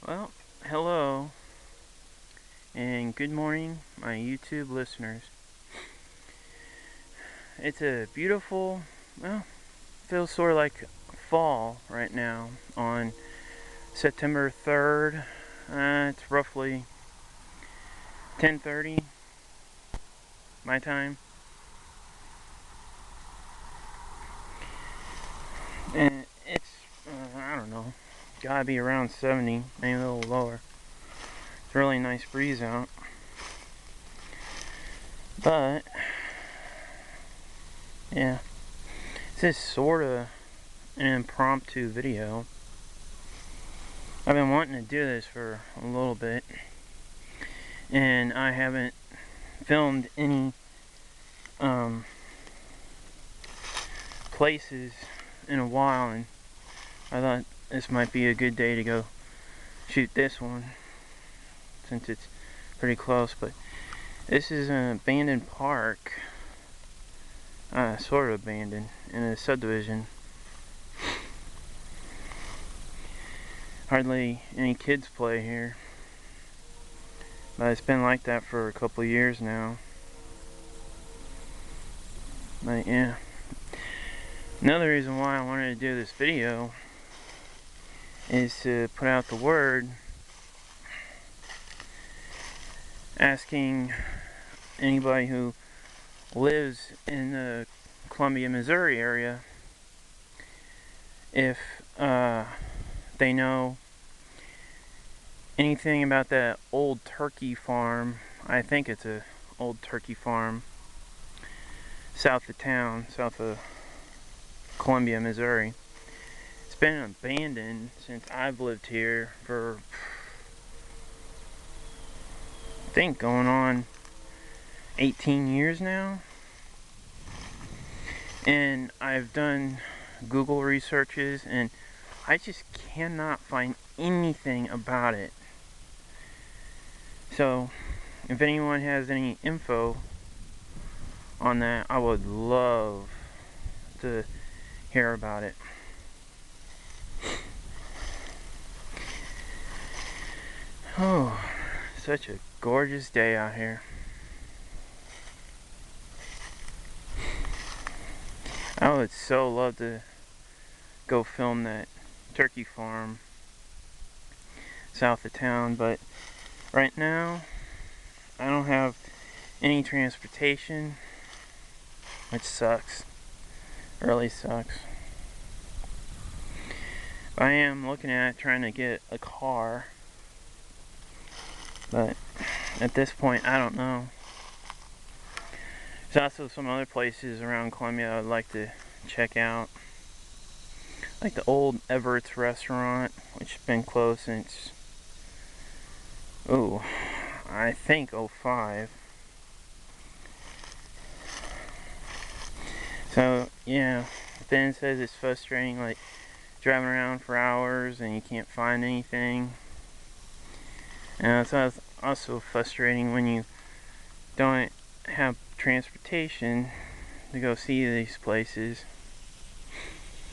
Well, hello and good morning, my YouTube listeners. It's a beautiful, well, feels sort of like fall right now on September 3rd. It's roughly 10:30 my time. And it's, I don't know, gotta be around 70, maybe a little lower. It's a really nice breeze out. But, yeah, this is sort of an impromptu video. I've been wanting to do this for a little bit, and I haven't filmed any places in a while, and I thought this might be a good day to go shoot this one since it's pretty close. But this is an abandoned park, sort of abandoned, in a subdivision. Hardly any kids play here, but it's been like that for a couple years now. But yeah, another reason why I wanted to do this video is to put out the word asking anybody who lives in the Columbia, Missouri area if they know anything about that old turkey farm. I think it's a old turkey farm south of town, south of Columbia, Missouri. It's been abandoned since I've lived here for, I think, going on 18 years now. And I've done Google researches and I just cannot find anything about it. So if anyone has any info on that, I would love to hear about it. Oh, such a gorgeous day out here. I would so love to go film that turkey farm south of town, but right now I don't have any transportation, which sucks. It really sucks. I am looking at trying to get a car, but at this point I don't know. There's also some other places around Columbia I'd like to check out, like the old Everett's restaurant, which has been closed since, I think '05. So yeah, Ben says it's frustrating, like driving around for hours and you can't find anything. And it's also frustrating when you don't have transportation to go see these places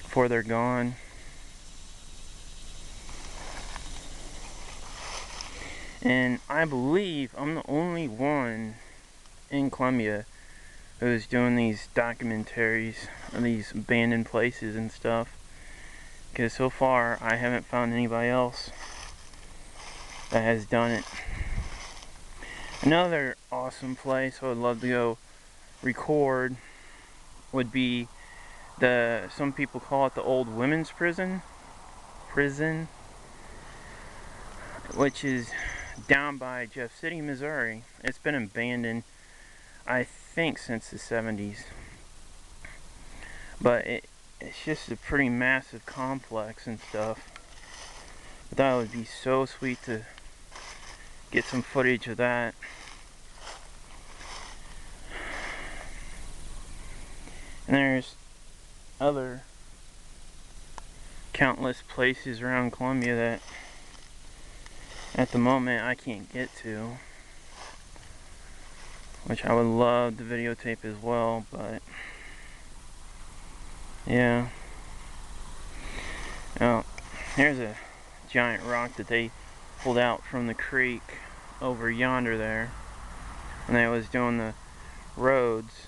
before they're gone. And I believe I'm the only one in Columbia who's doing these documentaries of these abandoned places and stuff, because so far I haven't found anybody else that has done it. Another awesome place I would love to go record would be some people call it the old women's prison, which is down by Jeff City, Missouri. It's been abandoned, I think, since the 70s. But it's just a pretty massive complex and stuff. But that would be so sweet to get some footage of that. And there's other countless places around Columbia that at the moment I can't get to, which I would love to videotape as well, but yeah. Oh, here's a giant rock that they pulled out from the creek over yonder there when I was doing the roads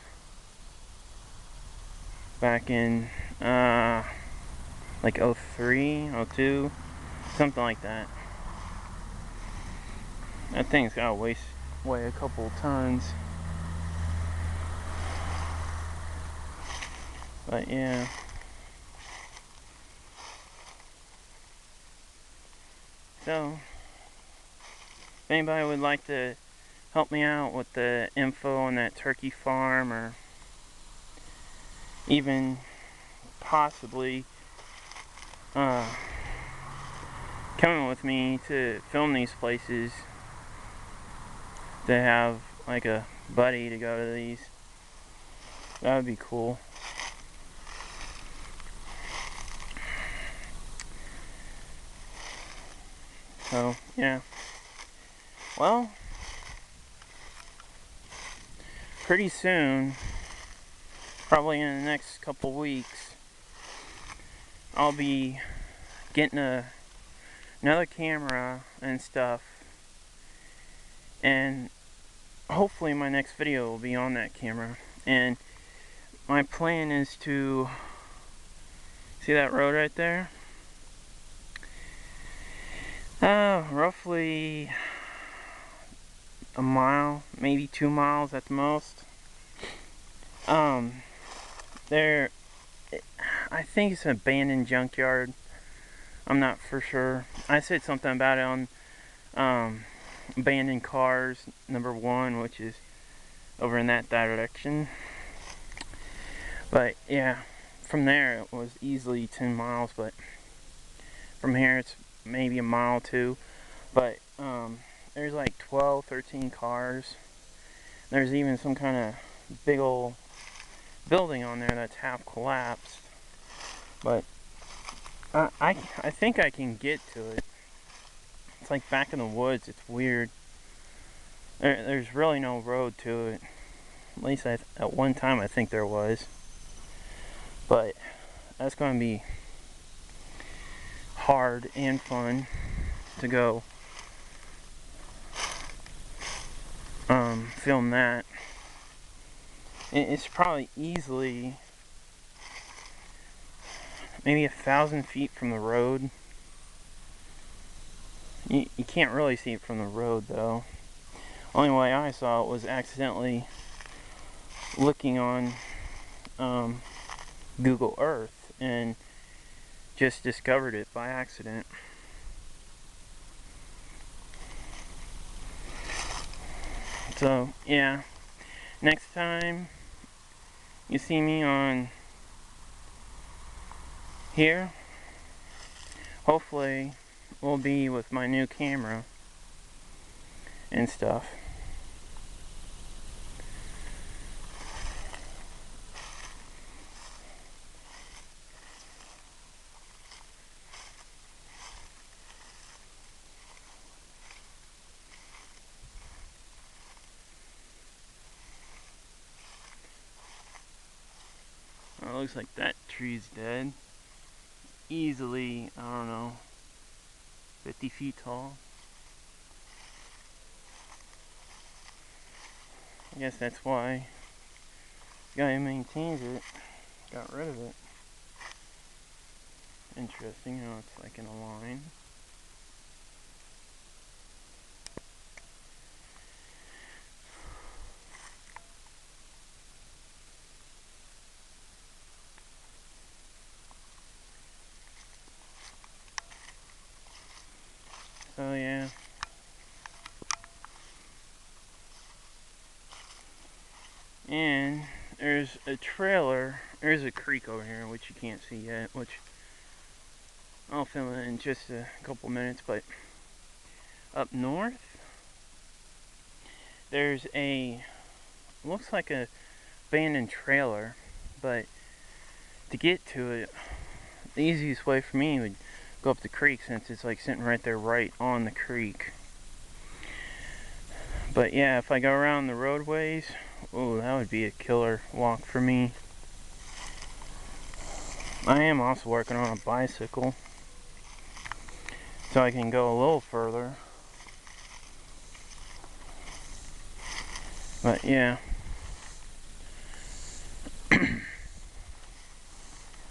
back in like 03, 02, something like that. That thing's gotta weigh a couple tons. But yeah. So, if anybody would like to help me out with the info on that turkey farm, or even possibly coming with me to film these places, to have like a buddy to go to these, that would be cool. So yeah, well, pretty soon, probably in the next couple weeks, I'll be getting another camera and stuff, and hopefully my next video will be on that camera. And my plan is to see that road right there, roughly a mile, maybe 2 miles at the most. There, I think it's an abandoned junkyard. I'm not for sure. I said something about it on abandoned cars #1, which is over in that direction. But yeah, from there it was easily 10 miles, but from here it's maybe a mile too. But there's like 12, 13 cars. There's even some kind of big old building on there that's half collapsed. But I think I can get to it. It's like back in the woods. It's weird. There's really no road to it. At least at one time I think there was. But that's going to be hard and fun to go film that. It's probably easily maybe 1,000 feet from the road. You can't really see it from the road though. Only way I saw it was accidentally looking on Google Earth and just discovered it by accident. So yeah, next time you see me on here, hopefully will be with my new camera and stuff. It looks like that tree's dead. Easily, I don't know, 50 feet tall. I guess that's why the guy who maintains it got rid of it. Interesting, you know, it's like in a line. So yeah. And there's a trailer, there's a creek over here, which you can't see yet, which I'll film it in just a couple minutes. But up north, there's looks like a abandoned trailer, but to get to it, the easiest way for me would go up the creek, since it's like sitting right there, right on the creek. But yeah, if I go around the roadways, oh, that would be a killer walk for me. I am also working on a bicycle, so I can go a little further. But yeah.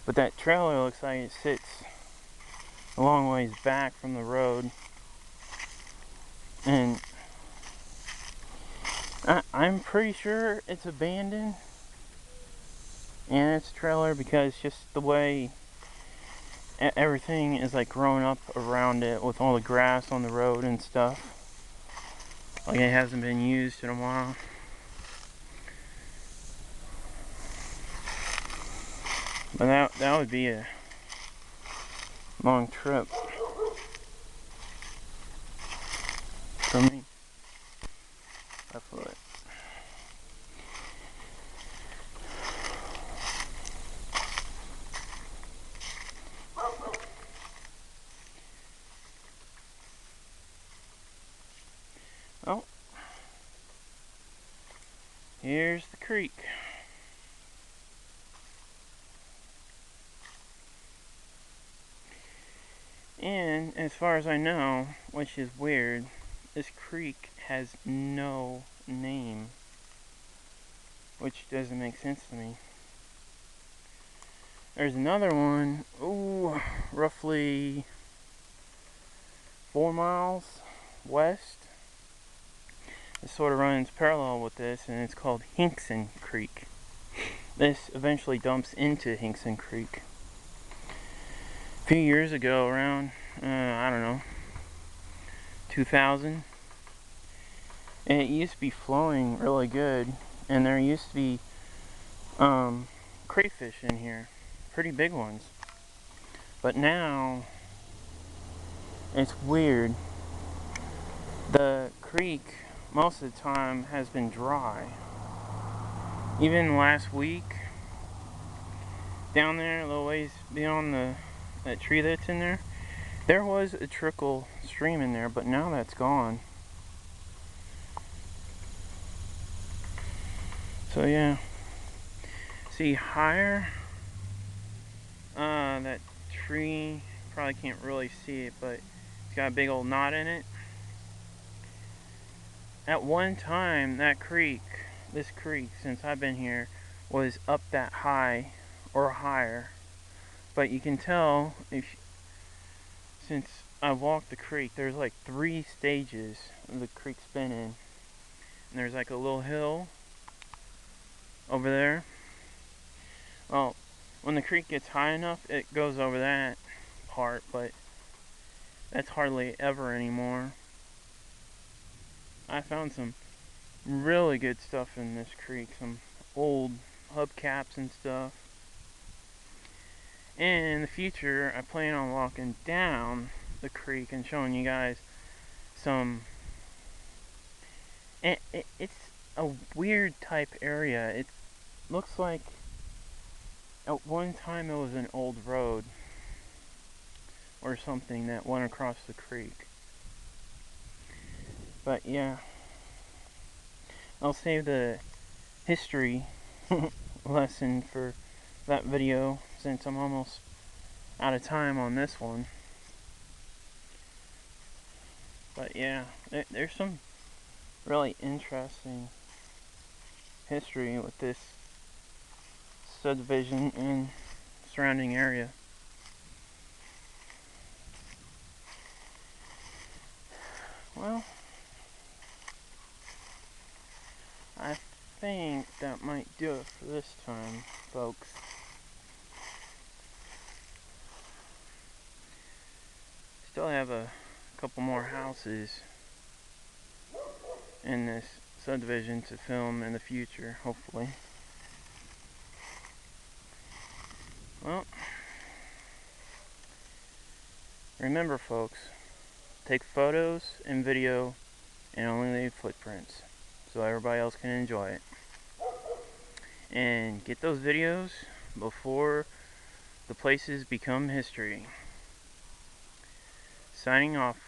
But that trailer looks like it sits a long ways back from the road. And I'm pretty sure it's abandoned. And it's a trailer because just the way everything is like grown up around it with all the grass on the road and stuff. Like it hasn't been used in a while. But that would be a long trip for me. Definitely. Oh, here's the creek. And as far as I know, which is weird, this creek has no name, which doesn't make sense to me. There's another one, ooh, roughly 4 miles west. It sort of runs parallel with this, and it's called Hinkson Creek. This eventually dumps into Hinkson Creek. A few years ago, around, I don't know, 2000, and it used to be flowing really good, and there used to be crayfish in here, pretty big ones. But now, it's weird. The creek, most of the time, has been dry. Even last week, down there, a little ways beyond that tree that's in there, there was a trickle stream in there, but now that's gone. So yeah. See higher, that tree, probably can't really see it, but it's got a big old knot in it. At one time, that creek, this creek, since I've been here, was up that high or higher. But you can tell, since I walked the creek, there's like 3 stages the creek's been in. And there's like a little hill over there. Well, when the creek gets high enough, it goes over that part, but that's hardly ever anymore. I found some really good stuff in this creek, some old hubcaps and stuff. And in the future, I plan on walking down the creek and showing you guys some. It's a weird type area. It looks like at one time it was an old road or something that went across the creek. But yeah, I'll save the history lesson for that video since I'm almost out of time on this one. But yeah, there's some really interesting history with this subdivision and surrounding area. Well, I think that might do it for this time, folks. Still have a couple more houses in this subdivision to film in the future, hopefully. Well, remember folks, take photos and video and only leave footprints so everybody else can enjoy it. And get those videos before the places become history. Signing off.